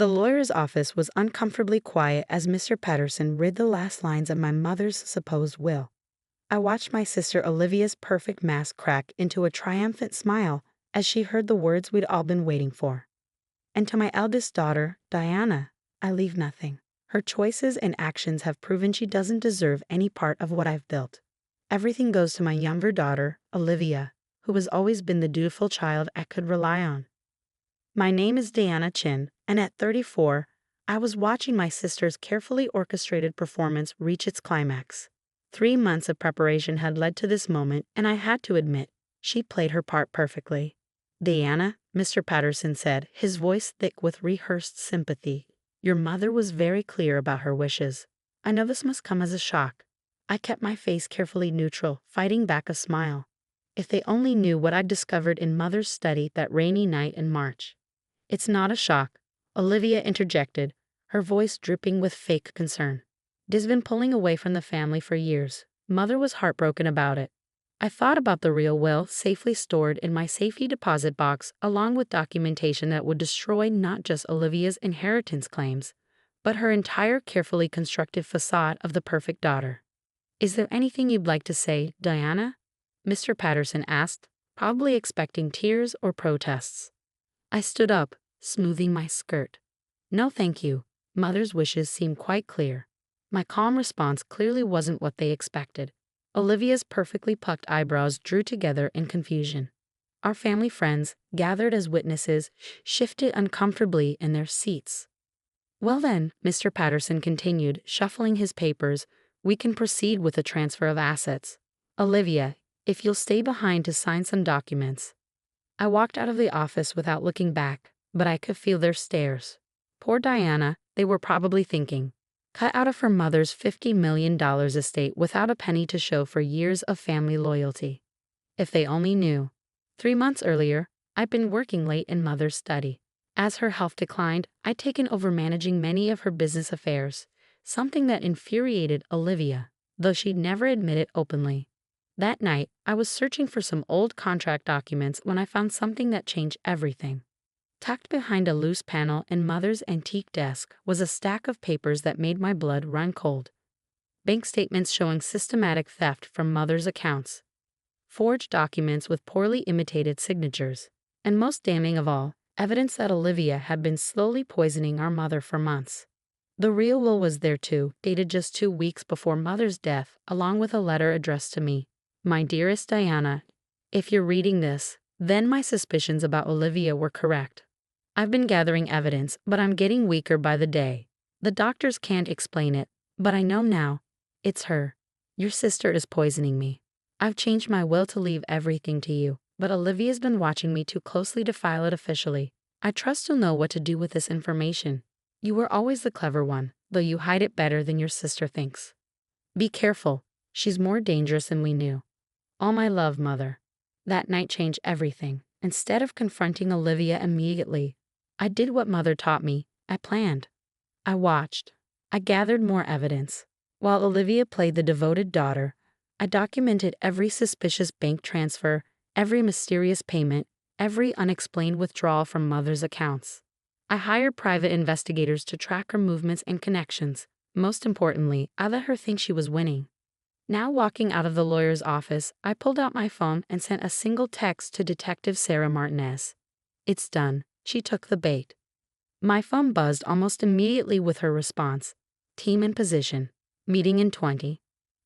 The lawyer's office was uncomfortably quiet as Mr. Patterson read the last lines of my mother's supposed will. I watched my sister Olivia's perfect mask crack into a triumphant smile as she heard the words we'd all been waiting for. And to my eldest daughter, Diana, I leave nothing. Her choices and actions have proven she doesn't deserve any part of what I've built. Everything goes to my younger daughter, Olivia, who has always been the dutiful child I could rely on. My name is Diana Chin, and at 34, I was watching my sister's carefully orchestrated performance reach its climax. 3 months of preparation had led to this moment, and I had to admit, she played her part perfectly. Diana, Mr. Patterson said, his voice thick with rehearsed sympathy, your mother was very clear about her wishes. I know this must come as a shock. I kept my face carefully neutral, fighting back a smile. If they only knew what I'd discovered in Mother's study that rainy night in March. It's not a shock, Olivia interjected, her voice dripping with fake concern. Di's been pulling away from the family for years. Mother was heartbroken about it. I thought about the real will safely stored in my safety deposit box along with documentation that would destroy not just Olivia's inheritance claims, but her entire carefully constructed facade of the perfect daughter. Is there anything you'd like to say, Diana? Mr. Patterson asked, probably expecting tears or protests. I stood up, smoothing my skirt. No thank you. Mother's wishes seemed quite clear. My calm response clearly wasn't what they expected. Olivia's perfectly plucked eyebrows drew together in confusion. Our family friends, gathered as witnesses, shifted uncomfortably in their seats. Well then, Mr. Patterson continued, shuffling his papers, we can proceed with the transfer of assets. Olivia, if you'll stay behind to sign some documents. I walked out of the office without looking back, but I could feel their stares. Poor Diana, they were probably thinking. Cut out of her mother's $50 million estate without a penny to show for years of family loyalty. If they only knew. 3 months earlier, I'd been working late in Mother's study. As her health declined, I'd taken over managing many of her business affairs, something that infuriated Olivia, though she'd never admit it openly. That night, I was searching for some old contract documents when I found something that changed everything. Tucked behind a loose panel in Mother's antique desk was a stack of papers that made my blood run cold. Bank statements showing systematic theft from Mother's accounts. Forged documents with poorly imitated signatures. And most damning of all, evidence that Olivia had been slowly poisoning our mother for months. The real will was there too, dated just 2 weeks before Mother's death, along with a letter addressed to me. My dearest Diana, if you're reading this, then my suspicions about Olivia were correct. I've been gathering evidence, but I'm getting weaker by the day. The doctors can't explain it, but I know now. It's her. Your sister is poisoning me. I've changed my will to leave everything to you, but Olivia's been watching me too closely to file it officially. I trust you'll know what to do with this information. You were always the clever one, though you hide it better than your sister thinks. Be careful. She's more dangerous than we knew. All my love, Mother. That night changed everything. Instead of confronting Olivia immediately, I did what Mother taught me. I planned. I watched. I gathered more evidence. While Olivia played the devoted daughter, I documented every suspicious bank transfer, every mysterious payment, every unexplained withdrawal from Mother's accounts. I hired private investigators to track her movements and connections. Most importantly, I let her think she was winning. Now walking out of the lawyer's office, I pulled out my phone and sent a single text to Detective Sarah Martinez. It's done. She took the bait. My phone buzzed almost immediately with her response. Team in position. Meeting in 20.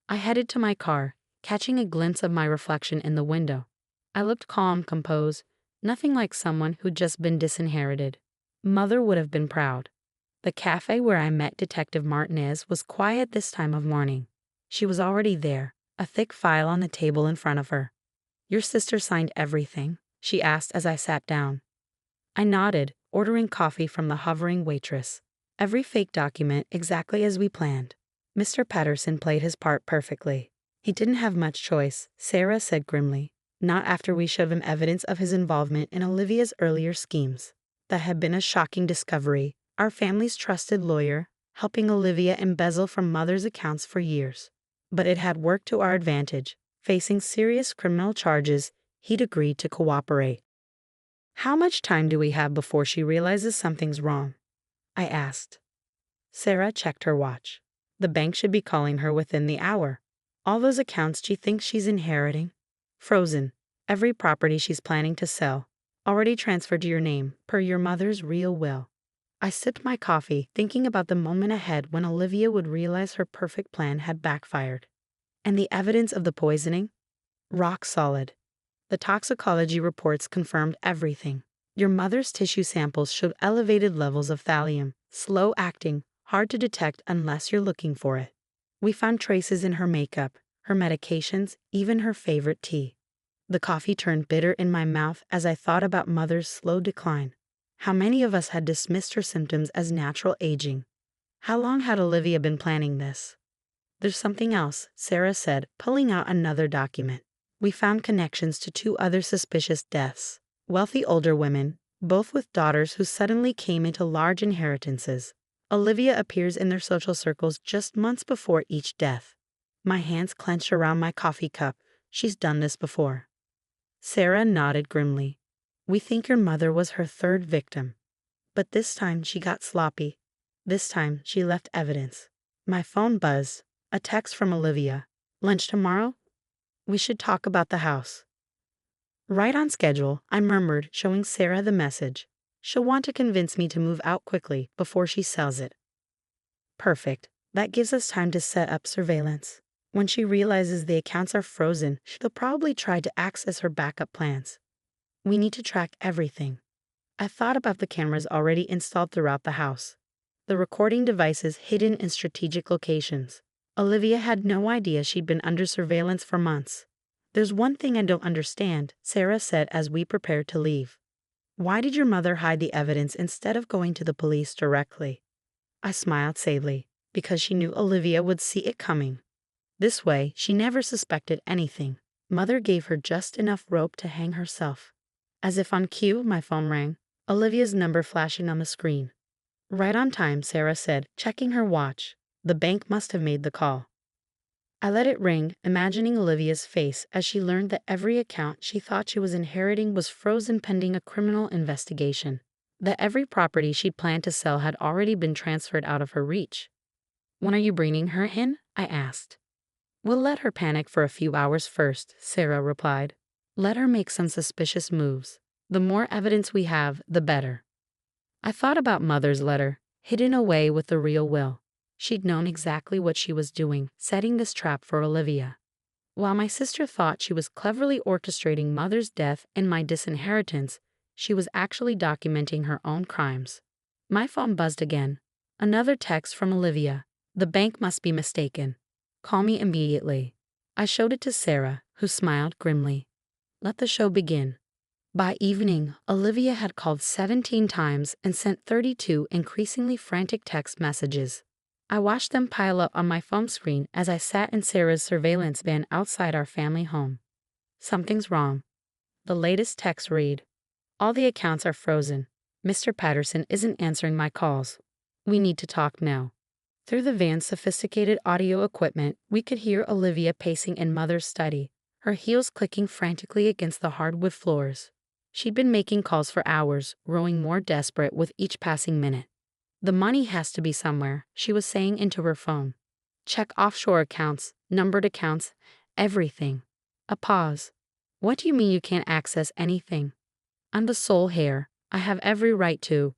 I headed to my car, catching a glimpse of my reflection in the window. I looked calm, composed, nothing like someone who'd just been disinherited. Mother would have been proud. The cafe where I met Detective Martinez was quiet this time of morning. She was already there, a thick file on the table in front of her. Your sister signed everything, she asked as I sat down. I nodded, ordering coffee from the hovering waitress. Every fake document exactly as we planned. Mr. Patterson played his part perfectly. He didn't have much choice, Sarah said grimly, not after we showed him evidence of his involvement in Olivia's earlier schemes. That had been a shocking discovery. Our family's trusted lawyer, helping Olivia embezzle from Mother's accounts for years. But it had worked to our advantage. Facing serious criminal charges, he'd agreed to cooperate. How much time do we have before she realizes something's wrong? I asked. Sarah checked her watch. The bank should be calling her within the hour. All those accounts she thinks she's inheriting? Frozen. Every property she's planning to sell. Already transferred to your name, per your mother's real will. I sipped my coffee, thinking about the moment ahead when Olivia would realize her perfect plan had backfired. And the evidence of the poisoning? Rock solid. The toxicology reports confirmed everything. Your mother's tissue samples showed elevated levels of thallium, slow-acting, hard to detect unless you're looking for it. We found traces in her makeup, her medications, even her favorite tea. The coffee turned bitter in my mouth as I thought about Mother's slow decline. How many of us had dismissed her symptoms as natural aging? How long had Olivia been planning this? There's something else, Sarah said, pulling out another document. We found connections to 2 other suspicious deaths. Wealthy older women, both with daughters who suddenly came into large inheritances. Olivia appears in their social circles just months before each death. My hands clenched around my coffee cup. She's done this before. Sarah nodded grimly. We think your mother was her 3rd victim. But this time she got sloppy. This time she left evidence. My phone buzzed. A text from Olivia. Lunch tomorrow? We should talk about the house. Right on schedule, I murmured, showing Sarah the message. She'll want to convince me to move out quickly before she sells it. Perfect. That gives us time to set up surveillance. When she realizes the accounts are frozen, she'll probably try to access her backup plans. We need to track everything. I thought about the cameras already installed throughout the house. The recording devices hidden in strategic locations. Olivia had no idea she'd been under surveillance for months. There's one thing I don't understand, Sarah said as we prepared to leave. Why did your mother hide the evidence instead of going to the police directly? I smiled sadly, because she knew Olivia would see it coming. This way, she never suspected anything. Mother gave her just enough rope to hang herself. As if on cue, my phone rang, Olivia's number flashing on the screen. Right on time, Sarah said, checking her watch. The bank must have made the call. I let it ring, imagining Olivia's face as she learned that every account she thought she was inheriting was frozen pending a criminal investigation. That every property she'd planned to sell had already been transferred out of her reach. When are you bringing her in? I asked. We'll let her panic for a few hours first, Sarah replied. Let her make some suspicious moves. The more evidence we have, the better. I thought about Mother's letter, hidden away with the real will. She'd known exactly what she was doing, setting this trap for Olivia. While my sister thought she was cleverly orchestrating Mother's death and my disinheritance, she was actually documenting her own crimes. My phone buzzed again. Another text from Olivia. The bank must be mistaken. Call me immediately. I showed it to Sarah, who smiled grimly. Let the show begin. By evening, Olivia had called 17 times and sent 32 increasingly frantic text messages. I watched them pile up on my phone screen as I sat in Sarah's surveillance van outside our family home. Something's wrong. The latest text read, all the accounts are frozen. Mr. Patterson isn't answering my calls. We need to talk now. Through the van's sophisticated audio equipment, we could hear Olivia pacing in Mother's study, her heels clicking frantically against the hardwood floors. She'd been making calls for hours, growing more desperate with each passing minute. The money has to be somewhere, she was saying into her phone. Check offshore accounts, numbered accounts, everything. A pause. What do you mean you can't access anything? I'm the sole heir. I have every right to.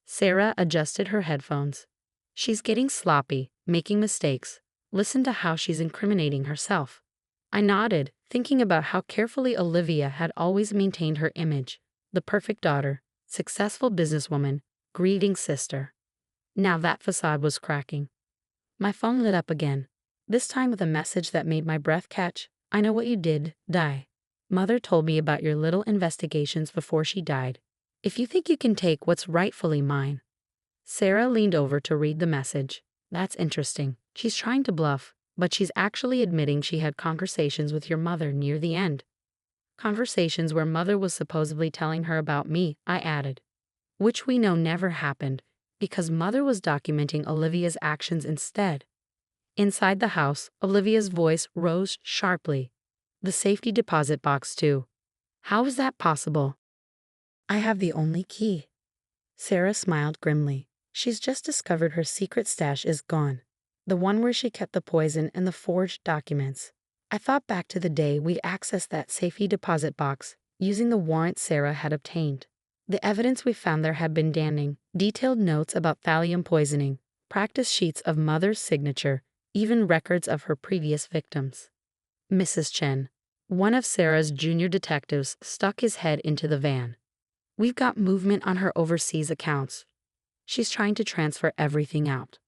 Sarah adjusted her headphones. She's getting sloppy, making mistakes. Listen to how she's incriminating herself. I nodded, thinking about how carefully Olivia had always maintained her image. The perfect daughter, successful businesswoman, grieving sister. Now that facade was cracking. My phone lit up again, this time with a message that made my breath catch. I know what you did, die. Mother told me about your little investigations before she died. If you think you can take what's rightfully mine. Sarah leaned over to read the message. That's interesting. She's trying to bluff, but she's actually admitting she had conversations with your mother near the end. Conversations where Mother was supposedly telling her about me, I added. Which we know never happened, because Mother was documenting Olivia's actions instead. Inside the house, Olivia's voice rose sharply. The safety deposit box too. How is that possible? I have the only key. Sarah smiled grimly. She's just discovered her secret stash is gone. The one where she kept the poison and the forged documents. I thought back to the day we accessed that safety deposit box, using the warrant Sarah had obtained. The evidence we found there had been damning, detailed notes about thallium poisoning, practice sheets of Mother's signature, even records of her previous victims. Mrs. Chen, one of Sarah's junior detectives, stuck his head into the van. We've got movement on her overseas accounts. She's trying to transfer everything out.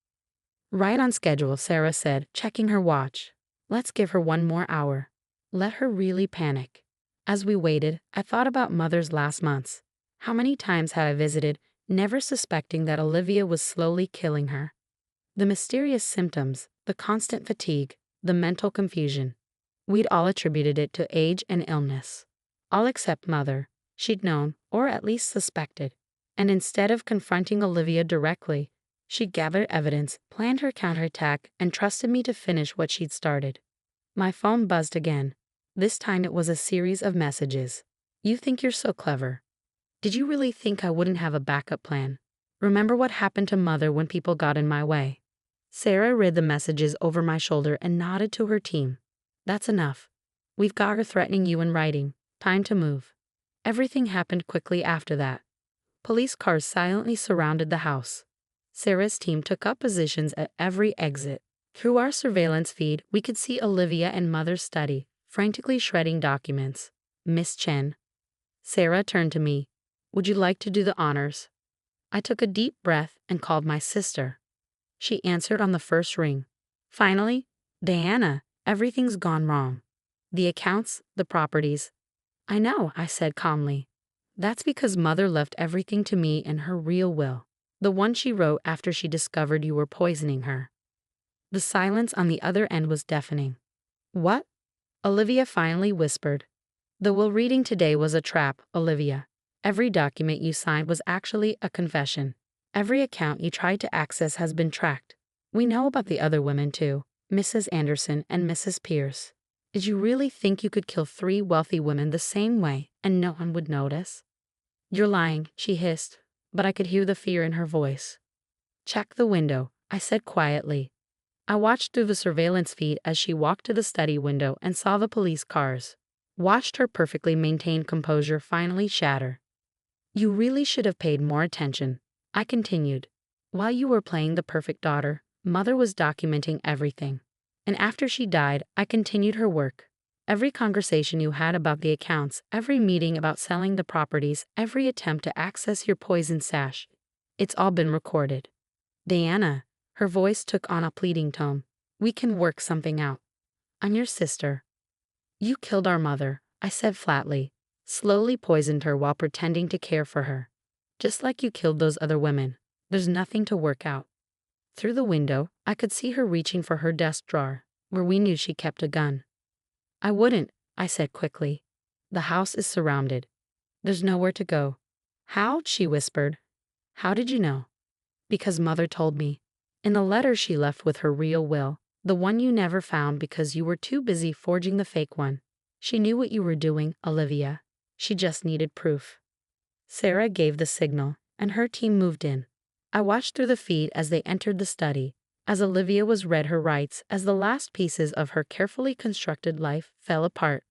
Right on schedule, Sarah said, checking her watch. Let's give her one more hour. Let her really panic. As we waited, I thought about Mother's last months. How many times had I visited, never suspecting that Olivia was slowly killing her? The mysterious symptoms, the constant fatigue, the mental confusion. We'd all attributed it to age and illness. All except Mother. She'd known, or at least suspected. And instead of confronting Olivia directly, she gathered evidence, planned her counterattack, and trusted me to finish what she'd started. My phone buzzed again. This time it was a series of messages. You think you're so clever. Did you really think I wouldn't have a backup plan? Remember what happened to Mother when people got in my way? Sarah read the messages over my shoulder and nodded to her team. That's enough. We've got her threatening you in writing. Time to move. Everything happened quickly after that. Police cars silently surrounded the house. Sarah's team took up positions at every exit. Through our surveillance feed, we could see Olivia and Mother's study, frantically shredding documents. Miss Chen. Sarah turned to me. Would you like to do the honors? I took a deep breath and called my sister. She answered on the first ring. Finally, Diana, everything's gone wrong. The accounts, the properties. I know, I said calmly. That's because Mother left everything to me in her real will, the one she wrote after she discovered you were poisoning her. The silence on the other end was deafening. What? Olivia finally whispered. The will reading today was a trap, Olivia. Every document you signed was actually a confession. Every account you tried to access has been tracked. We know about the other women too, Mrs. Anderson and Mrs. Pierce. Did you really think you could kill 3 wealthy women the same way and no one would notice? You're lying, she hissed, but I could hear the fear in her voice. Check the window, I said quietly. I watched through the surveillance feed as she walked to the study window and saw the police cars. Watched her perfectly maintained composure finally shatter. You really should have paid more attention, I continued. While you were playing the perfect daughter, Mother was documenting everything. And after she died, I continued her work. Every conversation you had about the accounts, every meeting about selling the properties, every attempt to access your poison stash. It's all been recorded. Diana, her voice took on a pleading tone. We can work something out. I'm your sister. You killed our mother, I said flatly. Slowly poisoned her while pretending to care for her. Just like you killed those other women. There's nothing to work out. Through the window, I could see her reaching for her desk drawer, where we knew she kept a gun. I wouldn't, I said quickly. The house is surrounded. There's nowhere to go. How? She whispered. How did you know? Because Mother told me. In the letter she left with her real will, the one you never found because you were too busy forging the fake one. She knew what you were doing, Olivia. She just needed proof. Sarah gave the signal, and her team moved in. I watched through the feed as they entered the study, as Olivia was read her rights as the last pieces of her carefully constructed life fell apart.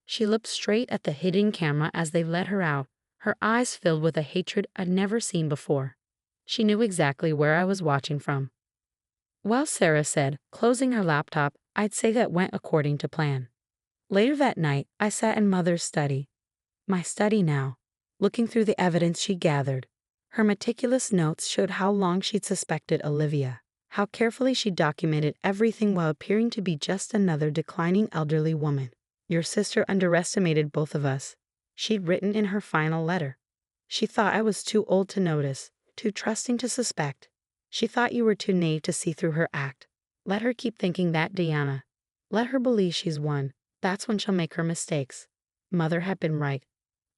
She looked straight at the hidden camera as they let her out, her eyes filled with a hatred I'd never seen before. She knew exactly where I was watching from. Well, Sarah said, closing her laptop, I'd say that went according to plan. Later that night, I sat in Mother's study. My study now, looking through the evidence she gathered. Her meticulous notes showed how long she'd suspected Olivia, how carefully she documented everything while appearing to be just another declining elderly woman. Your sister underestimated both of us, she'd written in her final letter. She thought I was too old to notice, too trusting to suspect. She thought you were too naive to see through her act. Let her keep thinking that, Diana. Let her believe she's won. That's when she'll make her mistakes. Mother had been right.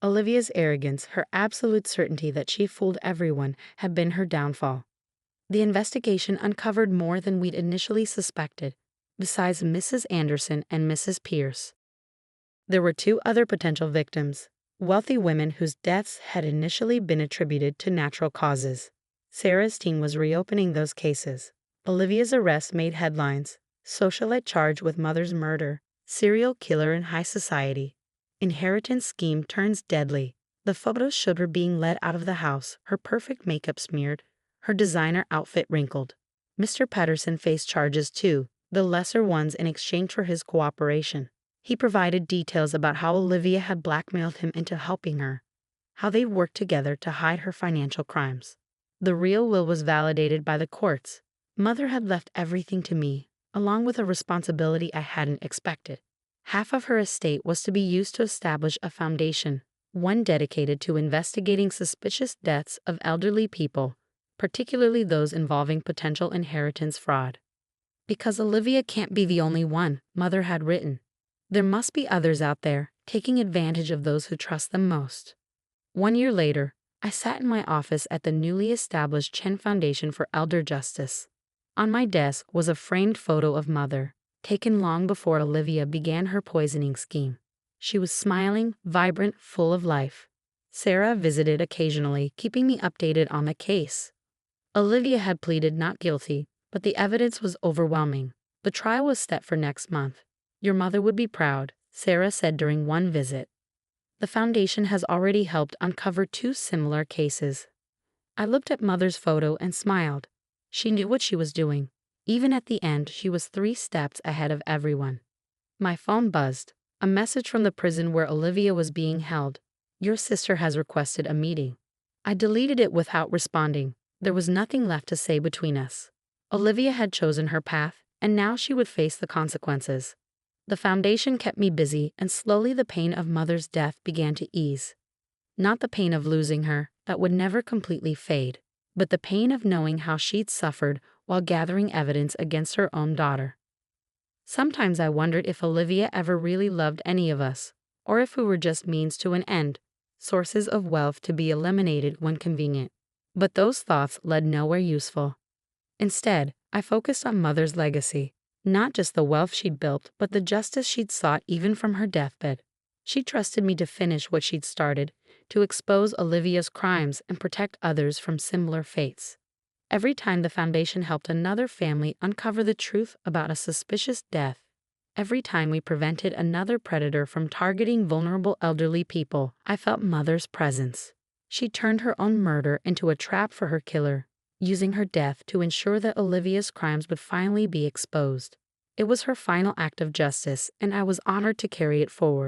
Olivia's arrogance, her absolute certainty that she fooled everyone, had been her downfall. The investigation uncovered more than we'd initially suspected, besides Mrs. Anderson and Mrs. Pierce. There were 2 other potential victims, wealthy women whose deaths had initially been attributed to natural causes. Sarah's team was reopening those cases. Olivia's arrest made headlines. Socialite charged with mother's murder. Serial killer in high society. Inheritance scheme turns deadly. The photos showed her being led out of the house, her perfect makeup smeared, her designer outfit wrinkled. Mr. Patterson faced charges too, the lesser ones in exchange for his cooperation. He provided details about how Olivia had blackmailed him into helping her, how they worked together to hide her financial crimes. The real will was validated by the courts. Mother had left everything to me, along with a responsibility I hadn't expected. Half of her estate was to be used to establish a foundation, one dedicated to investigating suspicious deaths of elderly people, particularly those involving potential inheritance fraud. Because Olivia can't be the only one, Mother had written. There must be others out there, taking advantage of those who trust them most. 1 year later, I sat in my office at the newly established Chen Foundation for Elder Justice. On my desk was a framed photo of Mother, taken long before Olivia began her poisoning scheme. She was smiling, vibrant, full of life. Sarah visited occasionally, keeping me updated on the case. Olivia had pleaded not guilty, but the evidence was overwhelming. The trial was set for next month. Your mother would be proud, Sarah said during one visit. The foundation has already helped uncover 2 similar cases. I looked at Mother's photo and smiled. She knew what she was doing. Even at the end, she was 3 steps ahead of everyone. My phone buzzed. A message from the prison where Olivia was being held. Your sister has requested a meeting. I deleted it without responding. There was nothing left to say between us. Olivia had chosen her path, and now she would face the consequences. The foundation kept me busy, and slowly the pain of Mother's death began to ease. Not the pain of losing her, that would never completely fade, but the pain of knowing how she'd suffered while gathering evidence against her own daughter. Sometimes I wondered if Olivia ever really loved any of us, or if we were just means to an end, sources of wealth to be eliminated when convenient. But those thoughts led nowhere useful. Instead, I focused on Mother's legacy, not just the wealth she'd built, but the justice she'd sought even from her deathbed. She trusted me to finish what she'd started, to expose Olivia's crimes and protect others from similar fates. Every time the foundation helped another family uncover the truth about a suspicious death, every time we prevented another predator from targeting vulnerable elderly people, I felt Mother's presence. She turned her own murder into a trap for her killer, using her death to ensure that Olivia's crimes would finally be exposed. It was her final act of justice, and I was honored to carry it forward.